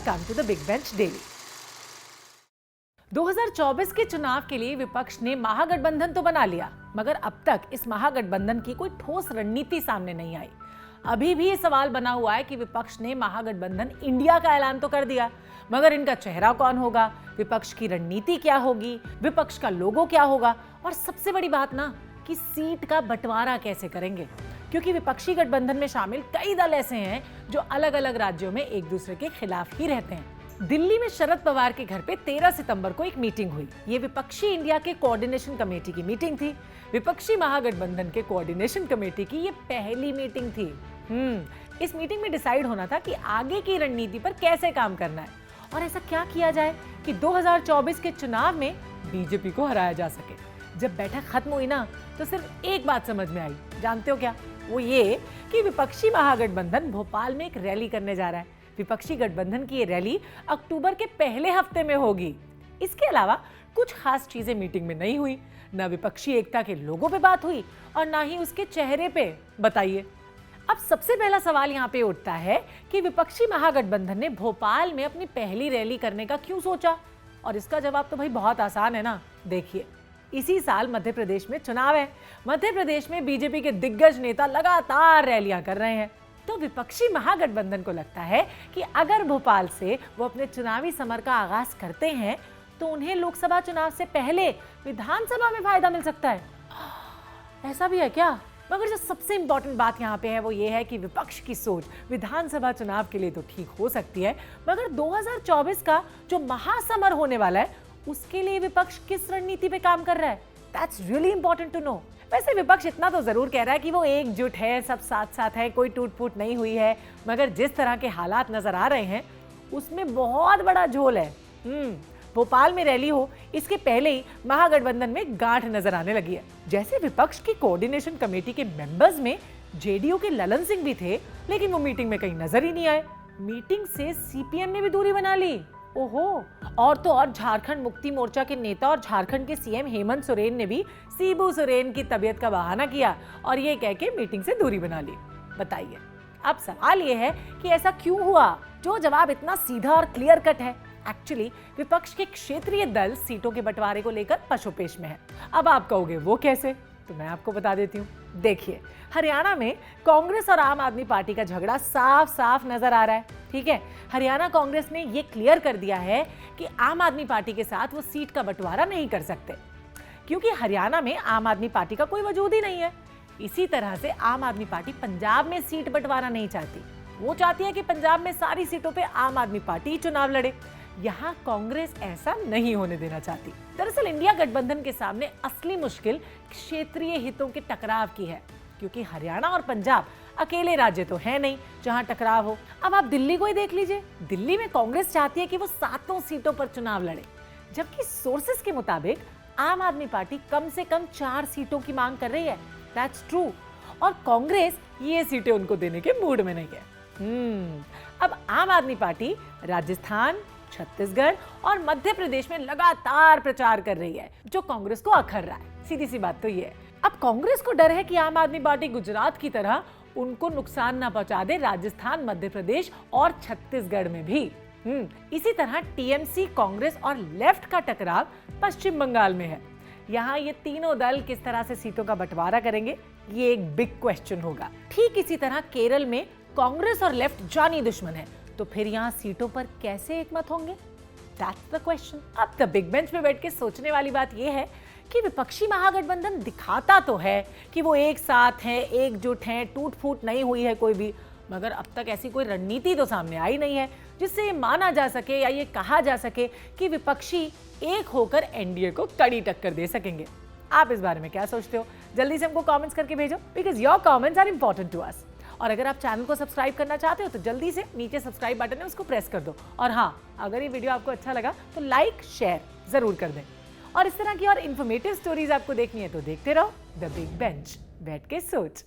Welcome to the big bench daily. 2024 के चुनाव के लिए विपक्ष ने महागठबंधन तो बना लिया, मगर अब तक इस महागठबंधन की कोई ठोस रणनीति सामने नहीं आई। अभी भी ये सवाल बना हुआ है कि विपक्ष ने महागठबंधन इंडिया का ऐलान तो कर दिया, मगर इनका चेहरा कौन होगा, विपक्ष की रणनीति क्या होगी, विपक्ष का लोगो क्या होगा, और सबसे बड़ी बात ना कि सीट का बंटवारा कैसे करेंगे, क्योंकि विपक्षी गठबंधन में शामिल कई दल ऐसे हैं जो अलग अलग राज्यों में एक दूसरे के खिलाफ ही रहते हैं। दिल्ली में शरद पवार के घर पे 13 सितंबर को एक मीटिंग हुई। ये विपक्षी इंडिया के कोऑर्डिनेशन कमेटी की मीटिंग थी। विपक्षी महागठबंधन के कोऑर्डिनेशन कमेटी की ये पहली मीटिंग थी। इस मीटिंग में डिसाइड होना था कि आगे की रणनीति पर कैसे काम करना है और ऐसा क्या किया जाए कि 2024 के चुनाव में बीजेपी को हराया जा सके। जब बैठक खत्म हुई ना तो सिर्फ एक बात समझ में आई, जानते हो क्या? वो ये कि विपक्षी महागठबंधन भोपाल में एक रैली करने जा रहा है। विपक्षी गठबंधन की ये रैली अक्टूबर के पहले हफ्ते में होगी। इसके अलावा कुछ खास चीजें मीटिंग में नहीं हुई, ना विपक्षी एकता के लोगों पे बात हुई और ना ही उसके चेहरे पे। बताइए, अब सबसे पहला सवाल यहाँ पे उठता है कि विपक्षी महागठबंधन ने भोपाल में अपनी पहली रैली करने का क्यों सोचा? और इसका जवाब तो भाई बहुत आसान है ना। देखिए, इसी साल मध्य प्रदेश में चुनाव है। मध्य प्रदेश में बीजेपी के दिग्गज नेता लगातार रैलियां कर रहे हैं, तो विपक्षी महागठबंधन को लगता है कि अगर भोपाल से वो अपने चुनावी समर का आगाज करते हैं तो उन्हें लोकसभा चुनाव से पहले विधानसभा में फायदा मिल सकता है। ऐसा भी है क्या? मगर जो सबसे इंपॉर्टेंट बात यहाँ पे है वो ये है कि विपक्ष की सोच विधानसभा चुनाव के लिए तो ठीक हो सकती है, मगर 2024 का जो महासमर होने वाला है उसके लिए विपक्ष किस रणनीति पे काम कर रहा है? That's really important to know. वैसे विपक्ष इतना तो जरूर कह रहा है कि वो एकजुट है, सब साथ साथ है, कोई टूट फूट नहीं हुई है, मगर जिस तरह के हालात नजर आ रहे हैं उसमें बहुत बड़ा झोल है। भोपाल में रैली हो इसके पहले ही महागठबंधन में गांठ नजर आने लगी है। जैसे विपक्ष की कोऑर्डिनेशन कमेटी के मेंबर्स में जेडीयू के ललन सिंह भी थे, लेकिन वो मीटिंग में कहीं नजर ही नहीं आए। मीटिंग से सीपीएम ने भी दूरी बना ली। ओहो, और तो और झारखंड मुक्ति मोर्चा के नेता और झारखंड के सीएम हेमंत सोरेन ने भी शिबू सोरेन की तबीयत का बहाना किया और ये कह के मीटिंग से दूरी बना ली। बताइए, अब सवाल ये है कि ऐसा क्यों हुआ? जो जवाब इतना सीधा और क्लियर कट है। एक्चुअली विपक्ष के क्षेत्रीय दल सीटों के बंटवारे को लेकर पशोपेश में है। अब आप कहोगे वो कैसे, तो मैं आपको बता देती हूँ। देखिए, हरियाणा में कांग्रेस और आम आदमी पार्टी का झगड़ा साफ साफ नजर आ रहा है। ठीक है, हरियाणा कांग्रेस ने ये क्लियर कर दिया है कि आम आदमी पार्टी के साथ वो सीट का बंटवारा नहीं कर सकते, क्योंकि हरियाणा में आम आदमी पार्टी का कोई वजूद ही नहीं है। इसी तरह से आम आदमी पार्टी पंजाब में सीट बंटवारा नहीं चाहती। वो चाहती है कि पंजाब में सारी सीटों पे आम आदमी पार्टी चुनाव लड़े। यहाँ कांग्रेस ऐसा नहीं होने देना चाहती। दरअसल इंडिया गठबंधन के सामने असली मुश्किल क्षेत्रीय हितों के टकराव की है, क्योंकि हरियाणा और पंजाब अकेले राज्य तो है नहीं जहां टकराव हो। अब आप दिल्ली को ही देख लीजिए। दिल्ली में कांग्रेस चाहती है कि वो 7 सीटों पर चुनाव लड़े, जबकि सोर्सेस के मुताबिक आम आदमी पार्टी कम से कम 4 सीटों की मांग कर रही है। That's true. और कांग्रेस ये सीटें उनको देने के मूड में नहीं है। अब आम आदमी पार्टी राजस्थान, छत्तीसगढ़ और मध्य प्रदेश में लगातार प्रचार कर रही है, जो कांग्रेस को अखर रहा है। सीधी सी बात तो ये है। अब कांग्रेस को डर है कि आम आदमी पार्टी गुजरात की तरह उनको नुकसान ना पहुंचा दे राजस्थान, मध्य प्रदेश और छत्तीसगढ़ में भी। इसी तरह टीएमसी, कांग्रेस और लेफ्ट का टकराव पश्चिम बंगाल में है। यहाँ ये तीनों दल किस तरह से सीटों का बंटवारा करेंगे, ये एक बिग क्वेश्चन होगा। ठीक इसी तरह केरल में कांग्रेस और लेफ्ट जानी दुश्मन है, तो फिर यहाँ सीटों पर कैसे एकमत होंगे? That's the question. अब द बिग बेंच पे बैठ के सोचने वाली बात यह है कि विपक्षी महागठबंधन दिखाता तो है कि वो एक साथ हैं, एकजुट हैं, टूट फूट नहीं हुई है कोई भी, मगर अब तक ऐसी कोई रणनीति तो सामने आई नहीं है जिससे ये माना जा सके या ये कहा जा सके कि विपक्षी एक होकर एनडीए को कड़ी टक्कर दे सकेंगे। आप इस बारे में क्या सोचते हो? जल्दी से हमको कमेंट्स करके भेजो, because your comments are important to us. और अगर आप चैनल को सब्सक्राइब करना चाहते हो तो जल्दी से नीचे सब्सक्राइब बटन है, उसको प्रेस कर दो। और हाँ, अगर ये वीडियो आपको अच्छा लगा तो लाइक शेयर जरूर कर दें। और इस तरह की और इन्फॉर्मेटिव स्टोरीज आपको देखनी है तो देखते रहो द बिग बेंच, बैठ के सोच।